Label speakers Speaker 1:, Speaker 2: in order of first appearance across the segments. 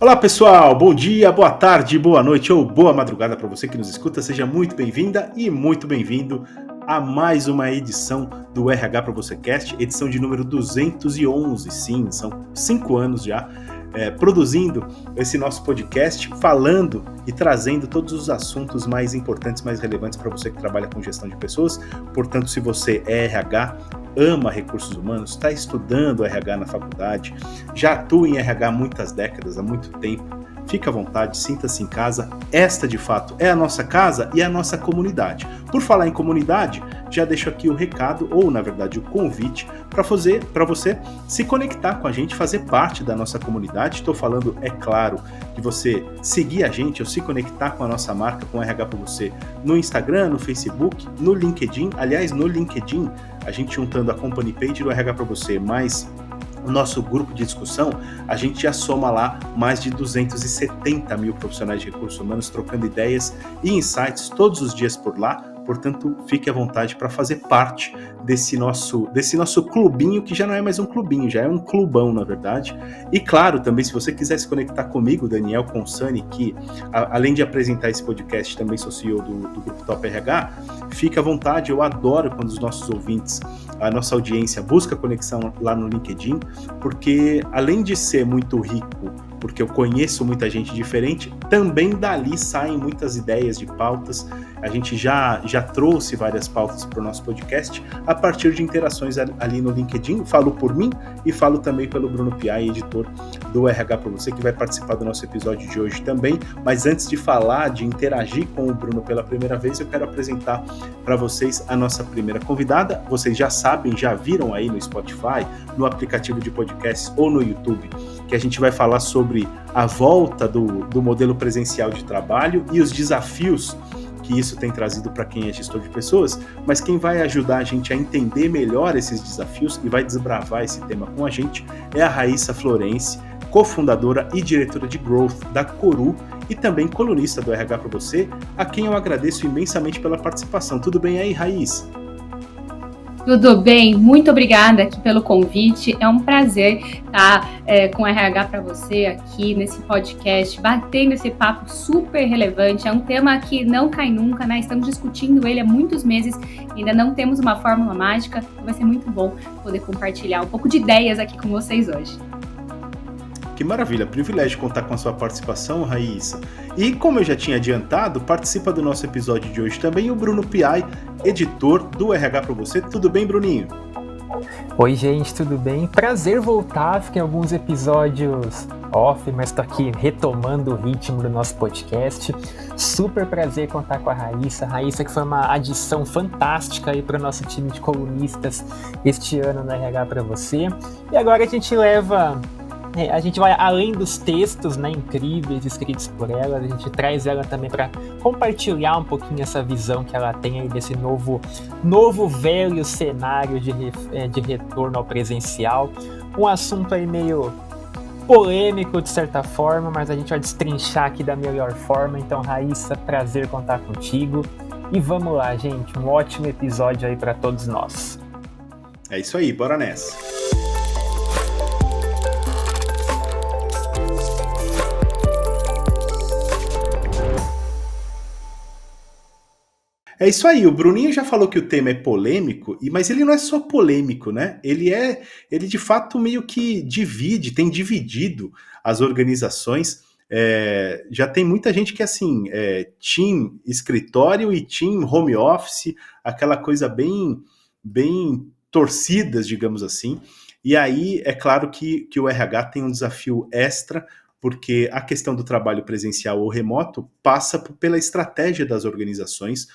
Speaker 1: Olá pessoal, bom dia, boa tarde, boa noite ou boa madrugada para você que nos escuta. Seja muito bem-vinda e muito bem-vindo a mais uma edição do RH para você Cast, edição de número 211. Sim, são 5 anos já produzindo esse nosso podcast, falando e trazendo todos os assuntos mais importantes, mais relevantes para você que trabalha com gestão de pessoas. Portanto, se você é RH, ama recursos humanos, está estudando RH na faculdade, já atua em RH há muitas décadas, há muito tempo, fica à vontade, sinta-se em casa. Esta, de fato, é a nossa casa e a nossa comunidade. Por falar em comunidade, já deixo aqui o recado, ou na verdade o convite, para você se conectar com a gente, fazer parte da nossa comunidade. Estou falando, é claro, de você seguir a gente ou se conectar com a nossa marca, com o RH para você, no Instagram, no Facebook, no LinkedIn. Aliás, no LinkedIn, a gente juntando a company page do RH para você, mais o nosso grupo de discussão, a gente já soma lá mais de 270 mil profissionais de recursos humanos trocando ideias e insights todos os dias por lá. Portanto, fique à vontade para fazer parte desse nosso clubinho, que já não é mais um clubinho, já é um clubão, na verdade. E claro, também, se você quiser se conectar comigo, Daniel Consani, que além de apresentar esse podcast, também sou CEO do Grupo Top RH, fique à vontade. Eu adoro quando os nossos ouvintes, a nossa audiência, busca conexão lá no LinkedIn, porque além de ser muito rico, porque eu conheço muita gente diferente, também dali saem muitas ideias de pautas. A gente já trouxe várias pautas para o nosso podcast a partir de interações ali no LinkedIn. Falo por mim e falo também pelo Bruno Piai, editor do RH para você, que vai participar do nosso episódio de hoje também. Mas antes de falar, de interagir com o Bruno pela primeira vez, eu quero apresentar para vocês a nossa primeira convidada. Vocês já sabem, já viram aí no Spotify, no aplicativo de podcasts ou no YouTube, que a gente vai falar sobre a volta do modelo presencial de trabalho e os desafios que isso tem trazido para quem é gestor de pessoas. Mas quem vai ajudar a gente a entender melhor esses desafios e vai desbravar esse tema com a gente é a Raíssa Florence, cofundadora e diretora de Growth da Coru e também colunista do RH para você, a quem eu agradeço imensamente pela participação. Tudo bem aí, Raíssa?
Speaker 2: Tudo bem, muito obrigada aqui pelo convite. É um prazer estar com o RH para você aqui nesse podcast, batendo esse papo super relevante. É um tema que não cai nunca, né? Estamos discutindo ele há muitos meses, ainda não temos uma fórmula mágica. Vai ser muito bom poder compartilhar um pouco de ideias aqui com vocês hoje.
Speaker 1: Que maravilha, privilégio contar com a sua participação, Raíssa. E como eu já tinha adiantado, participa do nosso episódio de hoje também o Bruno Piai, editor do RH para você. Tudo bem, Bruninho?
Speaker 3: Oi, gente, tudo bem? Prazer voltar, fiquei em alguns episódios off, mas tô aqui retomando o ritmo do nosso podcast. Super prazer contar com a Raíssa que foi uma adição fantástica aí para o nosso time de colunistas este ano no RH para você. E agora a gente vai além dos textos, né, incríveis escritos por ela, a gente traz ela também para compartilhar um pouquinho essa visão que ela tem aí desse novo velho cenário de retorno ao presencial. Um assunto aí meio polêmico de certa forma, mas a gente vai destrinchar aqui da melhor forma. Então, Raíssa, prazer contar contigo. E vamos lá, gente, um ótimo episódio aí para todos nós.
Speaker 1: É isso aí, bora nessa. É isso aí, o Bruninho já falou que o tema é polêmico, mas ele não é só polêmico, né? Ele de fato meio que tem dividido as organizações. Já tem muita gente que assim, team escritório e team home office, aquela coisa bem torcidas, digamos assim. E aí é claro que o RH tem um desafio extra, porque a questão do trabalho presencial ou remoto passa pela estratégia das organizações.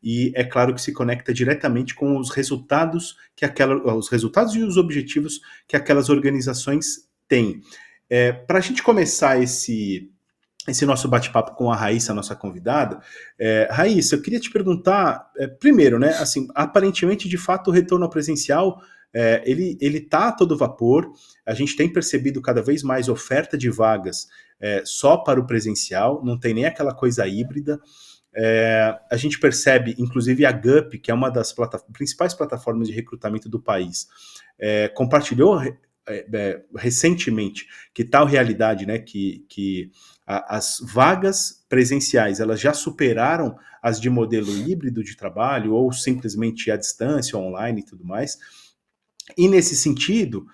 Speaker 1: E é claro que se conecta diretamente com os resultados e os objetivos que aquelas organizações têm. Para a gente começar esse nosso bate-papo com a Raíssa, a nossa convidada, Raíssa, eu queria te perguntar, primeiro, né, assim, aparentemente, de fato, o retorno ao presencial, ele está a todo vapor. A gente tem percebido cada vez mais oferta de vagas só para o presencial, não tem nem aquela coisa híbrida. A gente percebe, inclusive a GUP, que é uma das principais plataformas de recrutamento do país, compartilhou recentemente que tal realidade, né, que as vagas presenciais elas já superaram as de modelo híbrido de trabalho ou simplesmente à distância, online e tudo mais. E nesse sentido,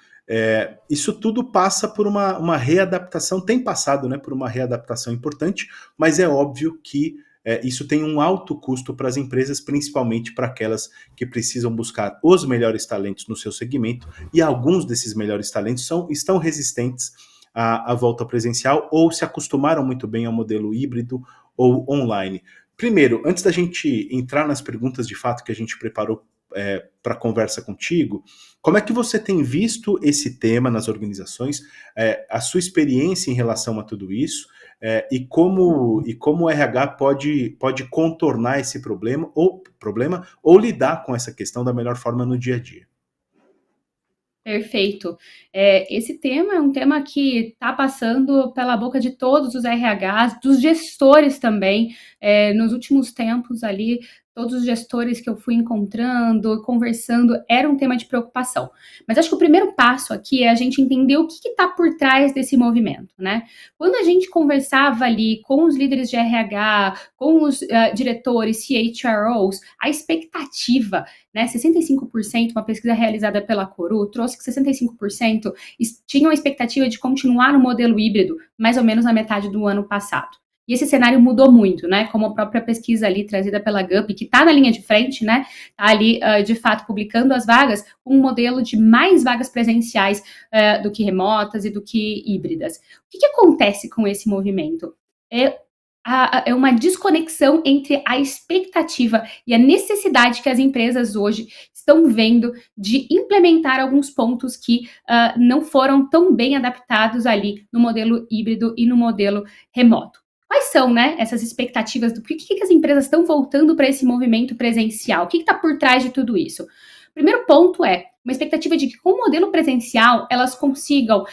Speaker 1: isso tudo passa por uma readaptação, tem passado, né, por uma readaptação importante, mas é óbvio que isso tem um alto custo para as empresas, principalmente para aquelas que precisam buscar os melhores talentos no seu segmento, e alguns desses melhores talentos estão resistentes à volta presencial ou se acostumaram muito bem ao modelo híbrido ou online. Primeiro, antes da gente entrar nas perguntas de fato que a gente preparou para a conversa contigo, como é que você tem visto esse tema nas organizações, a sua experiência em relação a tudo isso, e como o RH pode contornar esse problema ou lidar com essa questão da melhor forma no dia a dia?
Speaker 2: Perfeito. Esse tema é um tema que está passando pela boca de todos os RHs, dos gestores também. Nos últimos tempos ali, todos os gestores que eu fui encontrando, conversando, era um tema de preocupação. Mas acho que o primeiro passo aqui é a gente entender o que está por trás desse movimento, né? Quando a gente conversava ali com os líderes de RH, com os diretores, CHROs, a expectativa, né, 65%, uma pesquisa realizada pela Coru, trouxe que 65% tinham a expectativa de continuar no modelo híbrido, mais ou menos na metade do ano passado. E esse cenário mudou muito, né? Como a própria pesquisa ali trazida pela GUP, que está na linha de frente, né? Está ali, de fato, publicando as vagas, com um modelo de mais vagas presenciais do que remotas e do que híbridas. O que acontece com esse movimento? É uma desconexão entre a expectativa e a necessidade que as empresas hoje estão vendo de implementar alguns pontos que não foram tão bem adaptados ali no modelo híbrido e no modelo remoto. Quais são, né, essas expectativas do que as empresas estão voltando para esse movimento presencial? O que está por trás de tudo isso? O primeiro ponto é uma expectativa de que com o modelo presencial elas consigam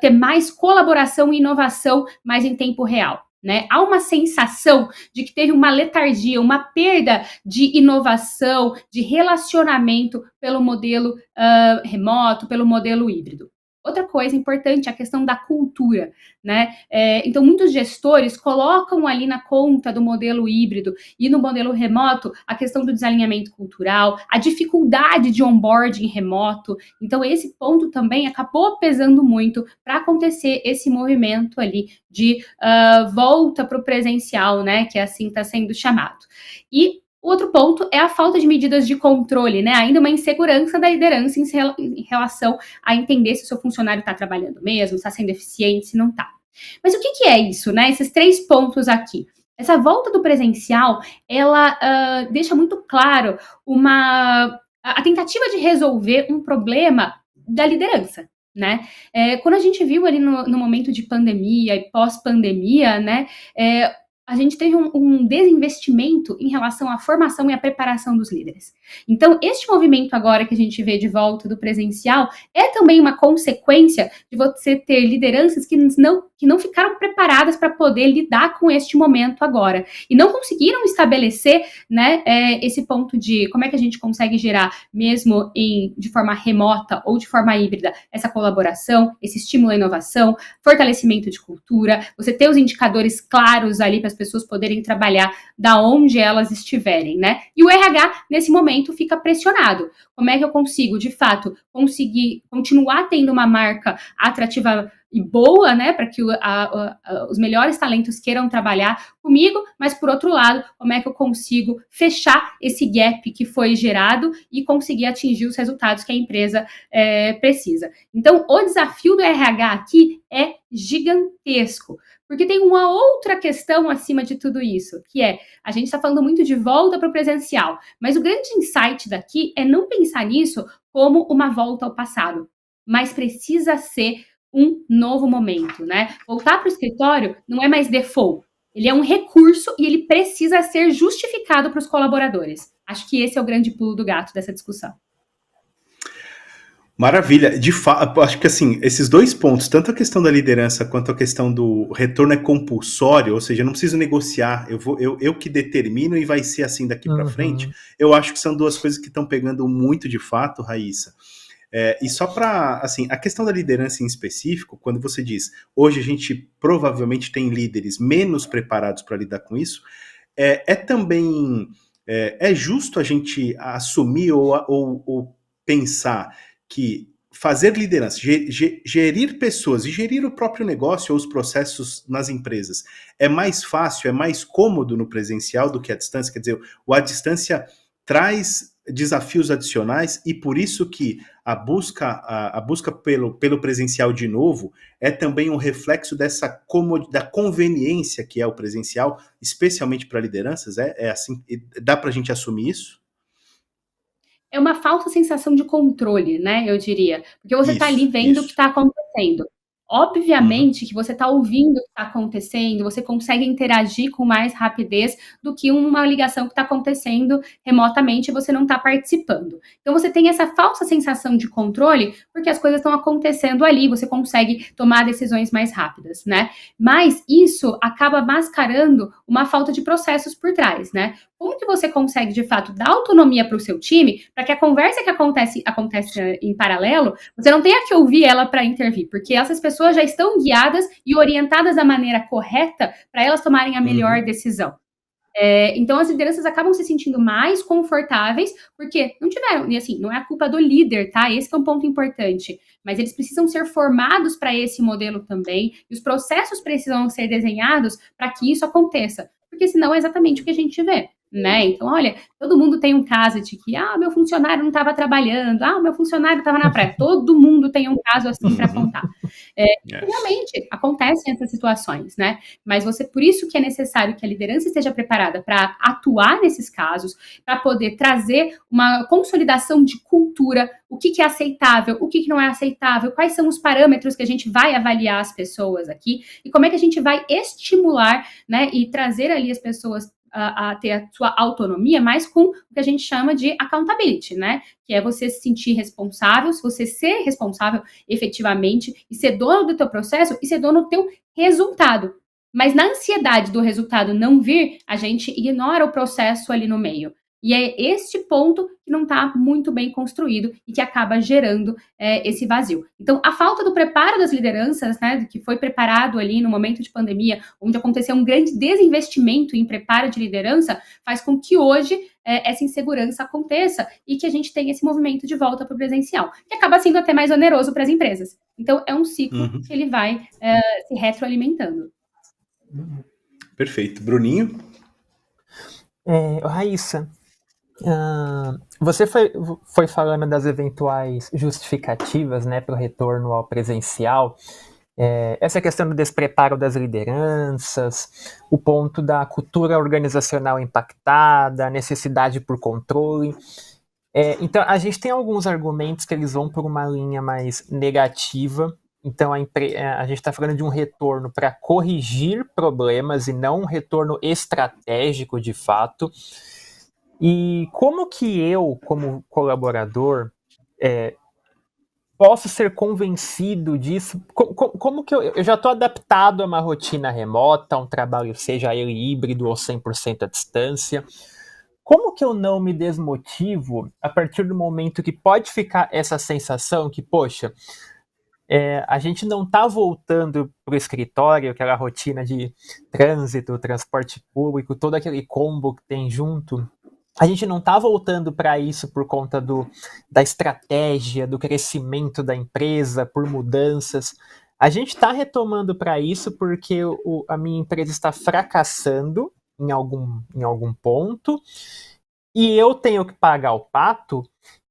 Speaker 2: ter mais colaboração e inovação mais em tempo real. Né? Há uma sensação de que teve uma letargia, uma perda de inovação, de relacionamento pelo modelo remoto, pelo modelo híbrido. Outra coisa importante é a questão da cultura, né? Então, muitos gestores colocam ali na conta do modelo híbrido e no modelo remoto a questão do desalinhamento cultural, a dificuldade de onboarding remoto. Então, esse ponto também acabou pesando muito para acontecer esse movimento ali de volta para o presencial, né? Que assim está sendo chamado. E o outro ponto é a falta de medidas de controle, né? Ainda uma insegurança da liderança em relação a entender se o seu funcionário está trabalhando mesmo, está sendo eficiente, se não está. Mas o que é isso, né? Esses 3 pontos aqui. Essa volta do presencial, ela deixa muito claro a tentativa de resolver um problema da liderança. Né? Quando a gente viu ali no momento de pandemia e pós-pandemia, né? A gente teve um desinvestimento em relação à formação e à preparação dos líderes. Então, este movimento agora que a gente vê de volta do presencial é também uma consequência de você ter lideranças que não ficaram preparadas para poder lidar com este momento agora. E não conseguiram estabelecer, né, esse ponto de como é que a gente consegue gerar, mesmo de forma remota ou de forma híbrida, essa colaboração, esse estímulo à inovação, fortalecimento de cultura, você ter os indicadores claros ali para as pessoas poderem trabalhar da onde elas estiverem, né? E o RH, nesse momento, fica pressionado. Como é que eu consigo, de fato, conseguir continuar tendo uma marca atrativa e boa, né, para que os melhores talentos queiram trabalhar comigo, mas, por outro lado, como é que eu consigo fechar esse gap que foi gerado e conseguir atingir os resultados que a empresa precisa. Então, o desafio do RH aqui é gigantesco, porque tem uma outra questão acima de tudo isso, que a gente está falando muito de volta para o presencial, mas o grande insight daqui é não pensar nisso como uma volta ao passado, mas precisa ser um novo momento, né? Voltar para o escritório não é mais default, ele é um recurso e ele precisa ser justificado para os colaboradores. Acho que esse é o grande pulo do gato dessa discussão.
Speaker 1: Maravilha, de fato, acho que assim, esses 2 pontos, tanto a questão da liderança quanto a questão do retorno é compulsório, ou seja, eu não preciso negociar, eu que determino e vai ser assim daqui para frente, eu acho que são 2 coisas que estão pegando muito de fato, Raíssa. E só para, assim, a questão da liderança em específico, quando você diz, hoje a gente provavelmente tem líderes menos preparados para lidar com isso, também é justo a gente assumir ou pensar que fazer liderança, gerir pessoas e gerir o próprio negócio ou os processos nas empresas é mais fácil, é mais cômodo no presencial do que à distância. Quer dizer, a distância traz desafios adicionais e por isso que a busca pelo presencial de novo é também um reflexo da conveniência que é o presencial, especialmente para lideranças. É assim, dá para a gente assumir isso?
Speaker 2: É uma falsa sensação de controle, né, eu diria, porque você está ali vendo o que
Speaker 1: Isso.
Speaker 2: está acontecendo.
Speaker 1: Uhum.
Speaker 2: Obviamente que você está ouvindo o que está acontecendo, você consegue interagir com mais rapidez do que uma ligação que está acontecendo remotamente e você não está participando. Então você tem essa falsa sensação de controle, porque as coisas estão acontecendo ali, você consegue tomar decisões mais rápidas, né. Mas isso acaba mascarando uma falta de processos por trás, né. Como que você consegue, de fato, dar autonomia para o seu time, para que a conversa que acontece em paralelo, você não tenha que ouvir ela para intervir, porque essas pessoas já estão guiadas e orientadas da maneira correta para elas tomarem a melhor
Speaker 1: Uhum.
Speaker 2: decisão. Então as lideranças acabam se sentindo mais confortáveis, porque não tiveram, e assim, não é a culpa do líder, tá? Esse que é um ponto importante. Mas eles precisam ser formados para esse modelo também, e os processos precisam ser desenhados para que isso aconteça. Porque senão é exatamente o que a gente vê. Né? Então, olha, todo mundo tem um caso de que, meu funcionário não estava trabalhando, o meu funcionário estava na praia. Todo mundo tem um caso assim para contar.
Speaker 1: É.
Speaker 2: Realmente acontecem essas situações, né? Mas por isso que é necessário que a liderança esteja preparada para atuar nesses casos, para poder trazer uma consolidação de cultura, o que é aceitável, o que não é aceitável, quais são os parâmetros que a gente vai avaliar as pessoas aqui e como é que a gente vai estimular, né, e trazer ali as pessoas a ter a sua autonomia, mas com o que a gente chama de accountability, né? Que é você se sentir responsável, você ser responsável efetivamente e ser dono do teu processo e ser dono do teu resultado. Mas na ansiedade do resultado não vir, a gente ignora o processo ali no meio. E é este ponto que não está muito bem construído e que acaba gerando esse vazio. Então, a falta do preparo das lideranças, né, que foi preparado ali no momento de pandemia, onde aconteceu um grande desinvestimento em preparo de liderança, faz com que hoje essa insegurança aconteça e que a gente tenha esse movimento de volta para o presencial, que acaba sendo até mais oneroso para as empresas. Então, é um ciclo
Speaker 1: Uhum.
Speaker 2: que ele vai se retroalimentando.
Speaker 1: Perfeito. Bruninho?
Speaker 3: Raíssa, você foi falando das eventuais justificativas, né, para o retorno ao presencial. Essa questão do despreparo das lideranças, o ponto da cultura organizacional impactada, a necessidade por controle. Então, a gente tem alguns argumentos que eles vão por uma linha mais negativa. Então, a gente está falando de um retorno para corrigir problemas e não um retorno estratégico, de fato. E como que eu, como colaborador, posso ser convencido disso? Como que eu já estou adaptado a uma rotina remota, a um trabalho, seja ele híbrido ou 100% à distância? Como que eu não me desmotivo a partir do momento que pode ficar essa sensação que, poxa, a gente não está voltando para o escritório, aquela rotina de trânsito, transporte público, todo aquele combo que tem junto. A gente não está voltando para isso por conta da estratégia, do crescimento da empresa, por mudanças. A gente está retomando para isso porque a minha empresa está fracassando em algum ponto e eu tenho que pagar o pato.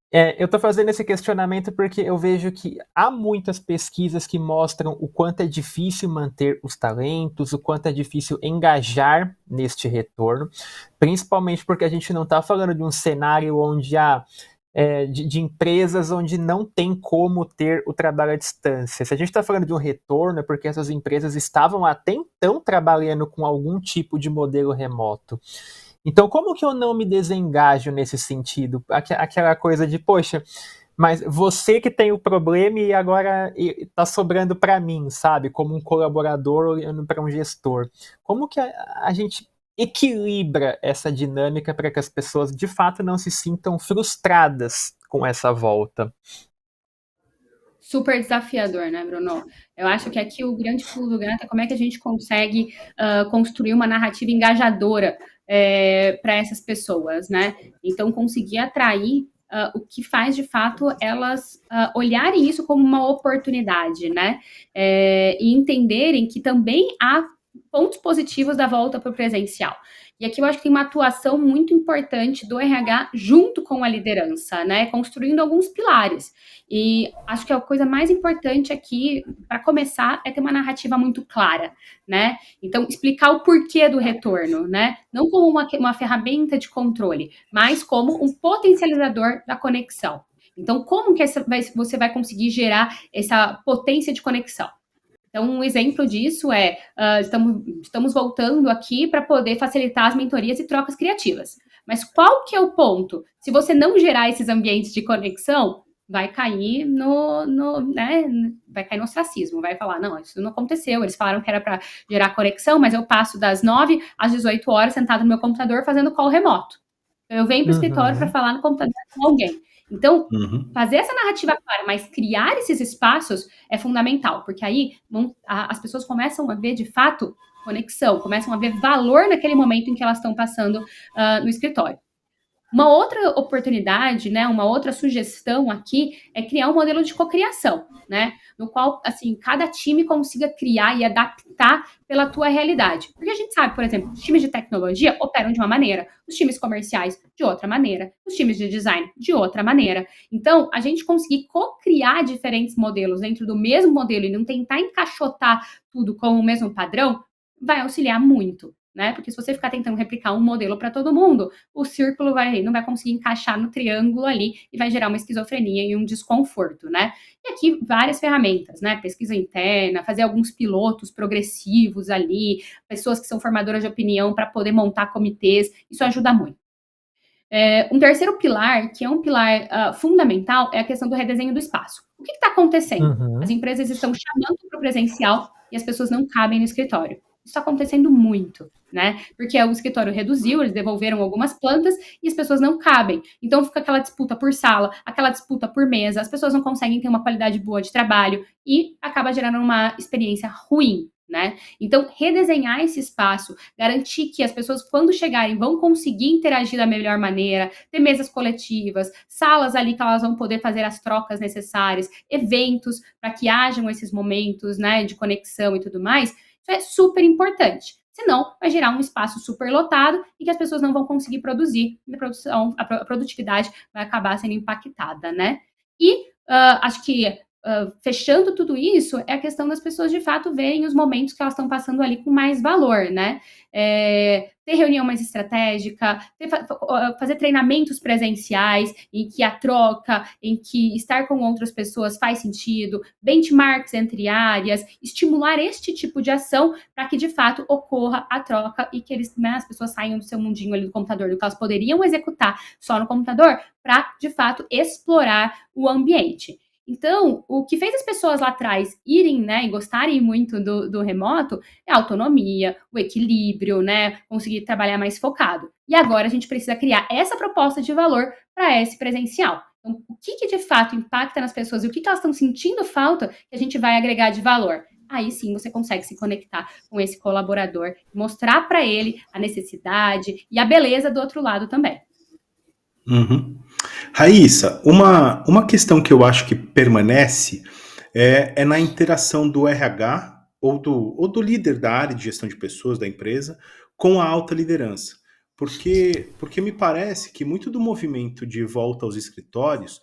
Speaker 3: Eu estou fazendo esse questionamento porque eu vejo que há muitas pesquisas que mostram o quanto é difícil manter os talentos, o quanto é difícil engajar neste retorno, principalmente porque a gente não está falando de um cenário onde há de empresas onde não tem como ter o trabalho à distância. Se a gente está falando de um retorno, é porque essas empresas estavam até então trabalhando com algum tipo de modelo remoto. Então, como que eu não me desengajo nesse sentido? Aquela coisa de, poxa, mas você que tem o problema e agora está sobrando para mim, sabe? Como um colaborador olhando para um gestor. Como que a gente equilibra essa dinâmica para que as pessoas, de fato, não se sintam frustradas com essa volta?
Speaker 2: super desafiador, né, Bruno? Eu acho que aqui o grande pulo do gato é como é que a gente consegue construir uma narrativa engajadora para essas pessoas, né? Então, conseguir atrair o que faz, de fato, elas olharem isso como uma oportunidade, né? E entenderem que também há pontos positivos da volta para o presencial. E aqui eu acho que tem uma atuação muito importante do RH junto com a liderança, né? Construindo alguns pilares. E acho que a coisa mais importante aqui, para começar, é ter uma narrativa muito clara, né? Então, explicar o porquê do retorno, né? Não como uma ferramenta de controle, mas como um potencializador da conexão. Então, como que você vai conseguir gerar essa potência de conexão? Então, um exemplo disso é, estamos voltando aqui para poder facilitar as mentorias e trocas criativas. Mas qual que é o ponto? Se você não gerar esses ambientes de conexão, vai cair né, vai cair no ostracismo, vai falar, não, isso não aconteceu, eles falaram que era para gerar conexão, mas eu passo das 9 às 18 horas sentado no meu computador fazendo call remoto. Eu venho para o escritório para falar no computador com alguém. Então, fazer essa narrativa clara, mas criar esses espaços é fundamental, porque aí as pessoas começam a ver, de fato, conexão, começam a ver valor naquele momento em que elas estão passando no escritório. Uma outra oportunidade, né, uma outra sugestão aqui é criar um modelo de cocriação, né, no qual, assim, cada time consiga criar e adaptar pela tua realidade. Porque a gente sabe, por exemplo, os times de tecnologia operam de uma maneira, os times comerciais de outra maneira, os times de design de outra maneira. Então, a gente conseguir cocriar diferentes modelos dentro do mesmo modelo e não tentar encaixotar tudo com o mesmo padrão, vai auxiliar muito, né? Porque se você ficar tentando replicar um modelo para todo mundo, o círculo não vai conseguir encaixar no triângulo ali e vai gerar uma esquizofrenia e um desconforto, né? E aqui várias ferramentas, né? Pesquisa interna, fazer alguns pilotos progressivos ali, pessoas que são formadoras de opinião para poder montar comitês, isso ajuda muito. Um terceiro pilar, que é um pilar fundamental, é a questão do redesenho do espaço. O que está acontecendo? As empresas estão chamando para o presencial e as pessoas não cabem no escritório. Isso está acontecendo muito, né? Porque o escritório reduziu, eles devolveram algumas plantas e as pessoas não cabem. Então fica aquela disputa por sala, aquela disputa por mesa, as pessoas não conseguem ter uma qualidade boa de trabalho e acaba gerando uma experiência ruim, né? Então, redesenhar esse espaço, garantir que as pessoas, quando chegarem, vão conseguir interagir da melhor maneira, ter mesas coletivas, salas ali que elas vão poder fazer as trocas necessárias, eventos para que hajam esses momentos, né, de conexão e tudo mais, isso é super importante. Senão, vai gerar um espaço super lotado e que as pessoas não vão conseguir produzir, e a produtividade vai acabar sendo impactada, né? E acho que fechando tudo isso, é a questão das pessoas, de fato, verem os momentos que elas estão passando ali com mais valor, né? Ter reunião mais estratégica, fazer treinamentos presenciais, em que a troca, em que estar com outras pessoas faz sentido, benchmarks entre áreas, estimular este tipo de ação para que, de fato, ocorra a troca e que as pessoas saiam do seu mundinho ali do computador, do que elas poderiam executar só no computador, para, de fato, explorar o ambiente. Então, o que fez as pessoas lá atrás irem, né, e gostarem muito do remoto é a autonomia, o equilíbrio, né, conseguir trabalhar mais focado. E agora a gente precisa criar essa proposta de valor para esse presencial. Então, o que de fato impacta nas pessoas e o que elas estão sentindo falta que a gente vai agregar de valor? Aí sim você consegue se conectar com esse colaborador, mostrar para ele a necessidade e a beleza do outro lado também.
Speaker 1: Raíssa, uma questão que eu acho que permanece é na interação do RH ou do líder da área de gestão de pessoas da empresa com a alta liderança. Porque me parece que muito do movimento de volta aos escritórios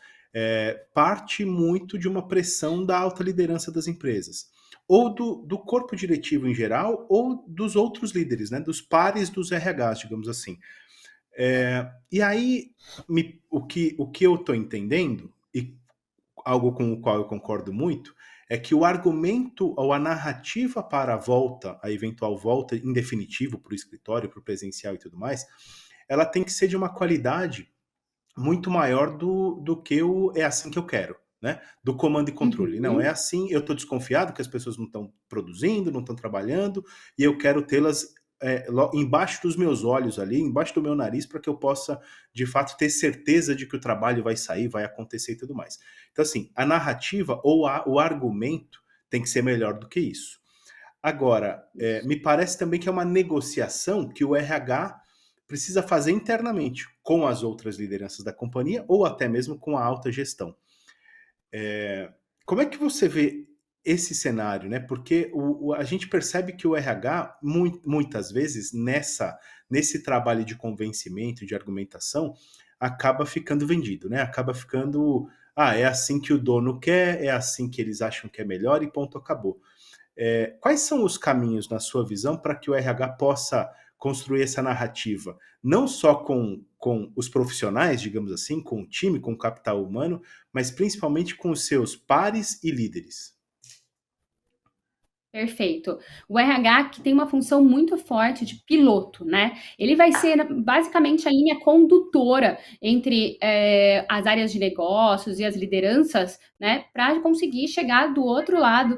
Speaker 1: parte muito de uma pressão da alta liderança das empresas. Ou do corpo diretivo em geral, ou dos outros líderes, né, dos pares dos RHs, digamos assim. E aí, o que eu estou entendendo, e algo com o qual eu concordo muito, é que o argumento ou a narrativa para a eventual volta em definitivo para o escritório, para o presencial e tudo mais, ela tem que ser de uma qualidade muito maior do que é assim que eu quero, né? Do comando e controle. Não, é assim, eu estou desconfiado que as pessoas não estão produzindo, não estão trabalhando, e eu quero tê-las embaixo dos meus olhos ali, embaixo do meu nariz, para que eu possa, de fato, ter certeza de que o trabalho vai sair, vai acontecer e tudo mais. Então, assim, a narrativa ou o argumento tem que ser melhor do que isso. Agora, me parece também que é uma negociação que o RH precisa fazer internamente com as outras lideranças da companhia ou até mesmo com a alta gestão. Como é que você vê esse cenário, né? Porque a gente percebe que o RH, muitas vezes, nesse trabalho de convencimento, de argumentação, acaba ficando vendido, né? Acaba ficando, é assim que o dono quer, é assim que eles acham que é melhor e ponto, acabou. Quais são os caminhos, na sua visão, para que o RH possa construir essa narrativa, não só com os profissionais, digamos assim, com o time, com o capital humano, mas principalmente com os seus pares e líderes?
Speaker 2: Perfeito. O RH que tem uma função muito forte de piloto, né? Ele vai ser basicamente a linha condutora entre as áreas de negócios e as lideranças, né? Para conseguir chegar do outro lado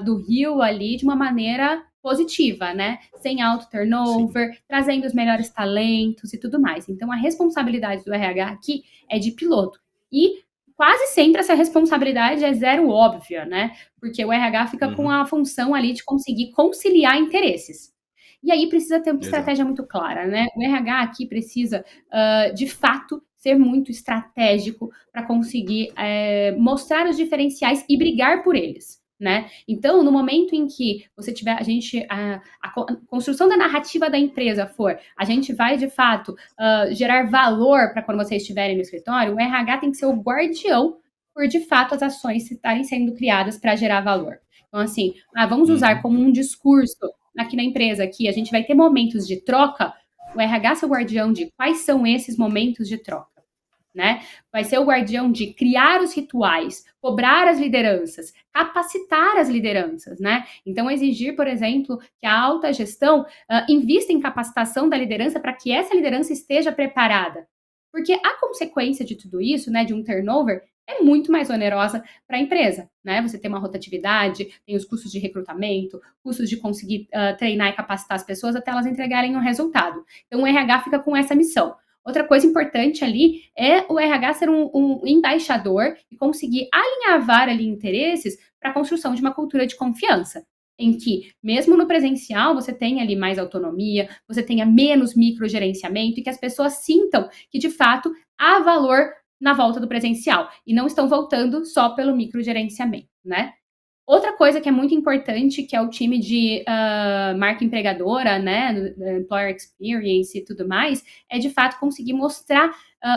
Speaker 2: do rio ali de uma maneira positiva, né? Sem alto turnover, trazendo os melhores talentos e tudo mais. Então, a responsabilidade do RH aqui é de piloto. E quase sempre essa responsabilidade é zero óbvia, né? Porque o RH fica com a função ali de conseguir conciliar interesses. E aí precisa ter uma estratégia muito clara, né? O RH aqui precisa, de fato, ser muito estratégico para conseguir mostrar os diferenciais e brigar por eles. Né? Então, no momento em que você tiver, a construção da narrativa da empresa for, a gente vai de fato gerar valor para quando vocês estiverem no escritório, o RH tem que ser o guardião por de fato as ações estarem sendo criadas para gerar valor. Então, assim, vamos usar como um discurso aqui na empresa que a gente vai ter momentos de troca, o RH ser o guardião de quais são esses momentos de troca. Né? Vai ser o guardião de criar os rituais, cobrar as lideranças, capacitar as lideranças, né? Então, exigir, por exemplo, que a alta gestão invista em capacitação da liderança para que essa liderança esteja preparada. Porque a consequência de tudo isso, né, de um turnover, é muito mais onerosa para a empresa, né? Você tem uma rotatividade, tem os custos de recrutamento, custos de conseguir treinar e capacitar as pessoas até elas entregarem um resultado. Então, o RH fica com essa missão. Outra coisa importante ali é o RH ser um embaixador e conseguir alinhavar ali interesses para a construção de uma cultura de confiança, em que, mesmo no presencial, você tenha ali mais autonomia, você tenha menos microgerenciamento e que as pessoas sintam que, de fato, há valor na volta do presencial e não estão voltando só pelo microgerenciamento, né? Outra coisa que é muito importante, que é o time de marca empregadora, né, employer experience e tudo mais, é de fato conseguir mostrar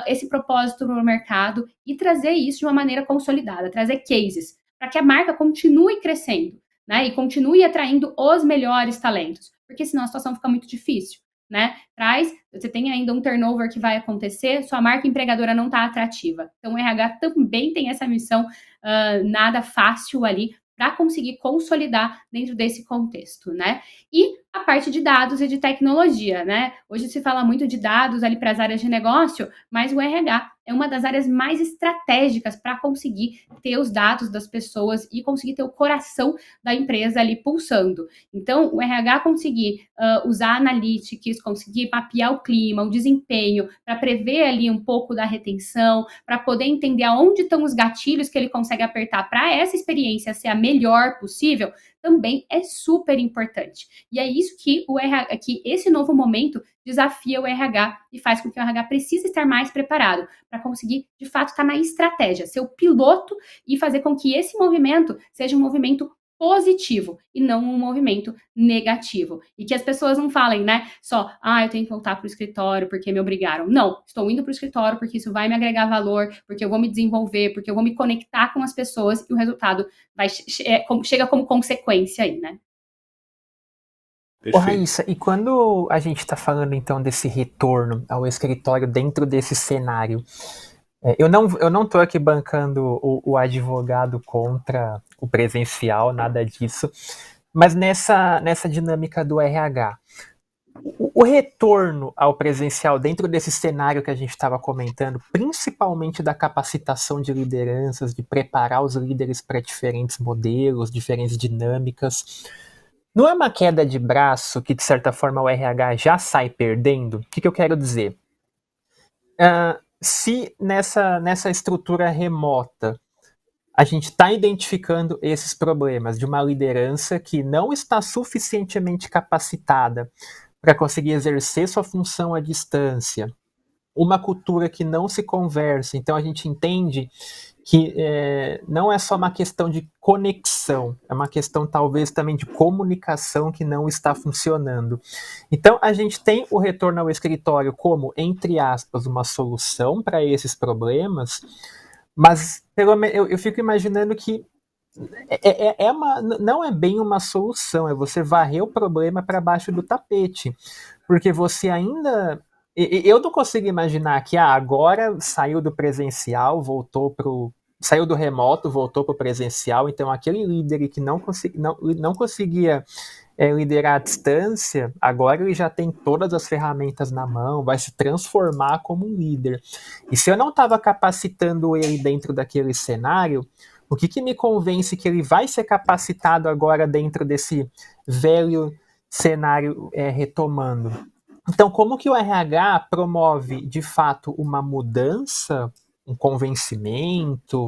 Speaker 2: esse propósito no mercado e trazer isso de uma maneira consolidada, trazer cases, para que a marca continue crescendo, né, e continue atraindo os melhores talentos, porque senão a situação fica muito difícil, né? Você tem ainda um turnover que vai acontecer, sua marca empregadora não está atrativa. Então o RH também tem essa missão nada fácil ali, para conseguir consolidar dentro desse contexto, né? E a parte de dados e de tecnologia, né? Hoje se fala muito de dados ali para as áreas de negócio, mas o RH é uma das áreas mais estratégicas para conseguir ter os dados das pessoas e conseguir ter o coração da empresa ali pulsando. Então, o RH conseguir usar analytics, conseguir mapear o clima, o desempenho, para prever ali um pouco da retenção, para poder entender aonde estão os gatilhos que ele consegue apertar para essa experiência ser a melhor possível, também é super importante. E é isso que que esse novo momento desafia o RH e faz com que o RH precise estar mais preparado para conseguir, de fato, estar na estratégia, ser o piloto e fazer com que esse movimento seja um movimento positivo e não um movimento negativo. E que as pessoas não falem, né, só, eu tenho que voltar para o escritório porque me obrigaram. Não, estou indo para o escritório porque isso vai me agregar valor, porque eu vou me desenvolver, porque eu vou me conectar com as pessoas e o resultado chega como consequência aí, né?
Speaker 3: Ô, Raíssa, e quando a gente está falando então desse retorno ao escritório dentro desse cenário, eu não estou aqui bancando o advogado contra o presencial, nada disso, mas nessa dinâmica do RH, o retorno ao presencial dentro desse cenário que a gente estava comentando, principalmente da capacitação de lideranças, de preparar os líderes para diferentes modelos, diferentes dinâmicas, Não é uma queda de braço que, de certa forma, o RH já sai perdendo? O que eu quero dizer? Se nessa estrutura remota a gente está identificando esses problemas de uma liderança que não está suficientemente capacitada para conseguir exercer sua função à distância, uma cultura que não se conversa, então a gente entende que não é só uma questão de conexão, é uma questão talvez também de comunicação que não está funcionando. Então a gente tem o retorno ao escritório como, entre aspas, uma solução para esses problemas, mas eu fico imaginando que não é bem uma solução, é você varrer o problema para baixo do tapete, porque você ainda... Eu não consigo imaginar que agora saiu do presencial, saiu do remoto, voltou para o presencial, então aquele líder que não conseguia liderar à distância, agora ele já tem todas as ferramentas na mão, vai se transformar como um líder. E se eu não estava capacitando ele dentro daquele cenário, o que me convence que ele vai ser capacitado agora dentro desse velho cenário retomando? Então, como que o RH promove, de fato, uma mudança, um convencimento,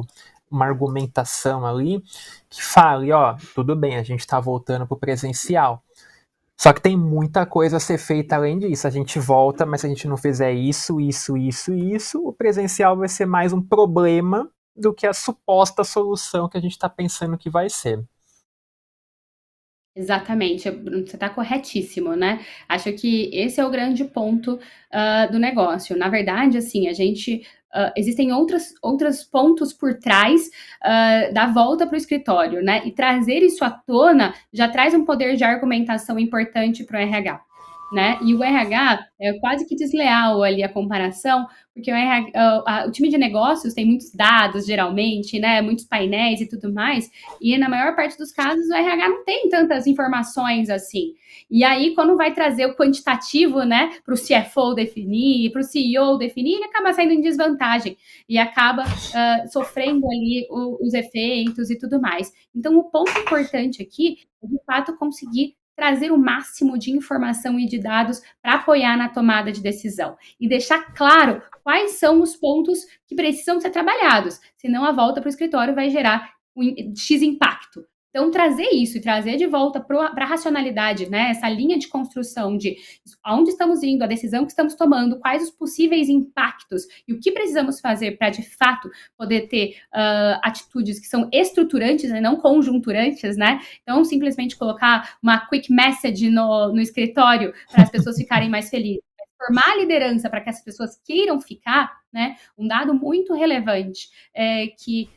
Speaker 3: uma argumentação ali, que fale, tudo bem, a gente está voltando para o presencial. Só que tem muita coisa a ser feita além disso. A gente volta, mas se a gente não fizer isso, o presencial vai ser mais um problema do que a suposta solução que a gente está pensando que vai ser.
Speaker 2: Exatamente, Bruno, você está corretíssimo, né? Acho que esse é o grande ponto do negócio. Na verdade, assim, existem outros pontos por trás da volta para o escritório, né? E trazer isso à tona já traz um poder de argumentação importante para o RH. Né? E o RH é quase que desleal ali a comparação, porque o time de negócios tem muitos dados, geralmente, né? Muitos painéis e tudo mais, e na maior parte dos casos o RH não tem tantas informações assim. E aí, quando vai trazer o quantitativo, né, para o CFO definir, para o CEO definir, ele acaba saindo em desvantagem e acaba sofrendo ali os efeitos e tudo mais. Então, o ponto importante aqui é, de fato, conseguir trazer o máximo de informação e de dados para apoiar na tomada de decisão e deixar claro quais são os pontos que precisam ser trabalhados, senão a volta para o escritório vai gerar um X impacto. Então, trazer isso e trazer de volta para a racionalidade, né, essa linha de construção de aonde estamos indo, a decisão que estamos tomando, quais os possíveis impactos e o que precisamos fazer para, de fato, poder ter atitudes que são estruturantes e não conjunturantes, né? Então, simplesmente colocar uma quick message no escritório para as pessoas ficarem mais felizes. Formar a liderança para que as pessoas queiram ficar, né? Um dado muito relevante é que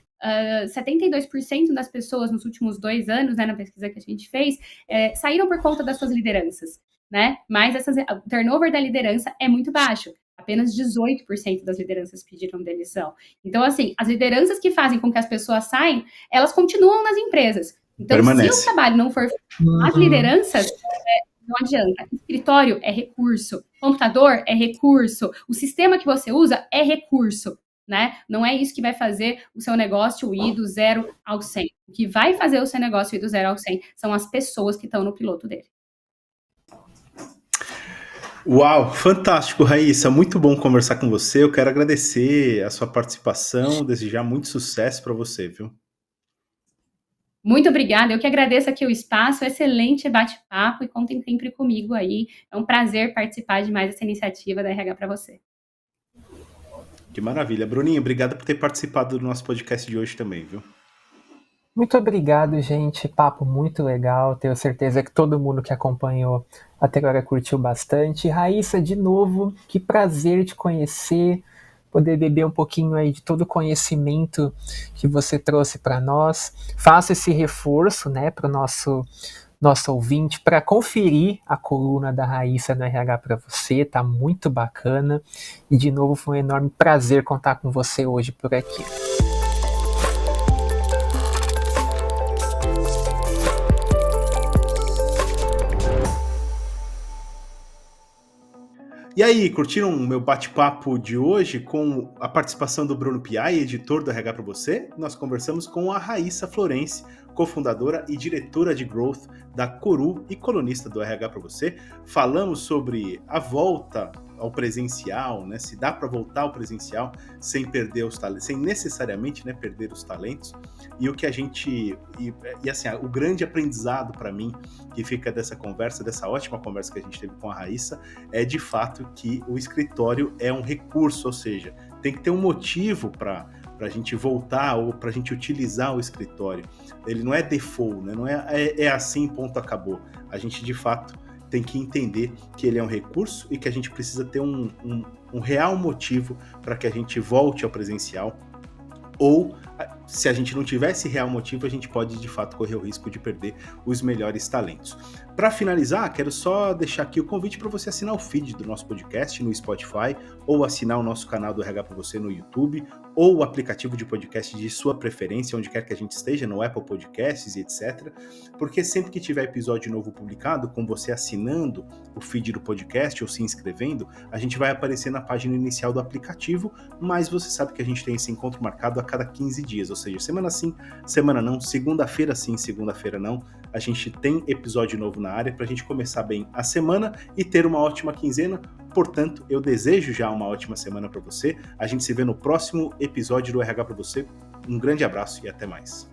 Speaker 2: 72% das pessoas nos últimos 2 anos, né, na pesquisa que a gente fez, saíram por conta das suas lideranças, né? Mas o turnover da liderança é muito baixo. Apenas 18% das lideranças pediram demissão. Então, assim, as lideranças que fazem com que as pessoas saiam, elas continuam nas empresas. Então,
Speaker 1: Permanece.
Speaker 2: se o trabalho não for feito, as lideranças, não adianta. Escritório é recurso, computador é recurso, o sistema que você usa é recurso. Né? Não é isso que vai fazer o seu negócio ir do 0 ao 100. O que vai fazer o seu negócio ir do 0 ao 100 são as pessoas que estão no piloto dele.
Speaker 1: Uau, fantástico, Raíssa. Muito bom conversar com você. Eu quero agradecer a sua participação, desejar muito sucesso para você, viu?
Speaker 2: Muito obrigada. Eu que agradeço aqui o espaço, excelente bate-papo e contem sempre comigo aí. É um prazer participar de mais essa iniciativa da RH para você.
Speaker 1: Que maravilha. Bruninho, obrigado por ter participado do nosso podcast de hoje também, viu?
Speaker 3: Muito obrigado, gente. Papo muito legal. Tenho certeza que todo mundo que acompanhou até agora curtiu bastante. Raíssa, de novo, que prazer te conhecer, poder beber um pouquinho aí de todo o conhecimento que você trouxe para nós. Faço esse reforço, né, para o nosso ouvinte, para conferir a coluna da Raíssa no RH para você, tá muito bacana. E de novo foi um enorme prazer contar com você hoje por aqui.
Speaker 1: E aí, curtiram o meu bate-papo de hoje com a participação do Bruno Piai, editor do RH para você? Nós conversamos com a Raíssa Florence, cofundadora e diretora de Growth da Coru e colunista do RH para você. Falamos sobre a volta ao presencial, né? Se dá para voltar ao presencial sem perder os talentos, sem necessariamente, né, perder os talentos. E o que a gente e assim, o grande aprendizado para mim que fica dessa conversa, dessa ótima conversa que a gente teve com a Raíssa, é de fato que o escritório é um recurso, ou seja, tem que ter um motivo para a gente voltar ou para a gente utilizar o escritório. Ele não é default, né? Não é assim, ponto, acabou. A gente de fato tem que entender que ele é um recurso e que a gente precisa ter um real motivo para que a gente volte ao presencial. Ou, se a gente não tiver esse real motivo, a gente pode, de fato, correr o risco de perder os melhores talentos. Para finalizar, quero só deixar aqui o convite para você assinar o feed do nosso podcast no Spotify, ou assinar o nosso canal do RH para você no YouTube, ou o aplicativo de podcast de sua preferência, onde quer que a gente esteja, no Apple Podcasts e etc. Porque sempre que tiver episódio novo publicado, com você assinando o feed do podcast ou se inscrevendo, a gente vai aparecer na página inicial do aplicativo, mas você sabe que a gente tem esse encontro marcado a cada 15 dias, ou seja, semana sim, semana não, segunda-feira sim, segunda-feira não, a gente tem episódio novo na área para a gente começar bem a semana e ter uma ótima quinzena. Portanto, eu desejo já uma ótima semana para você. A gente se vê no próximo episódio do RH para você. Um grande abraço e até mais.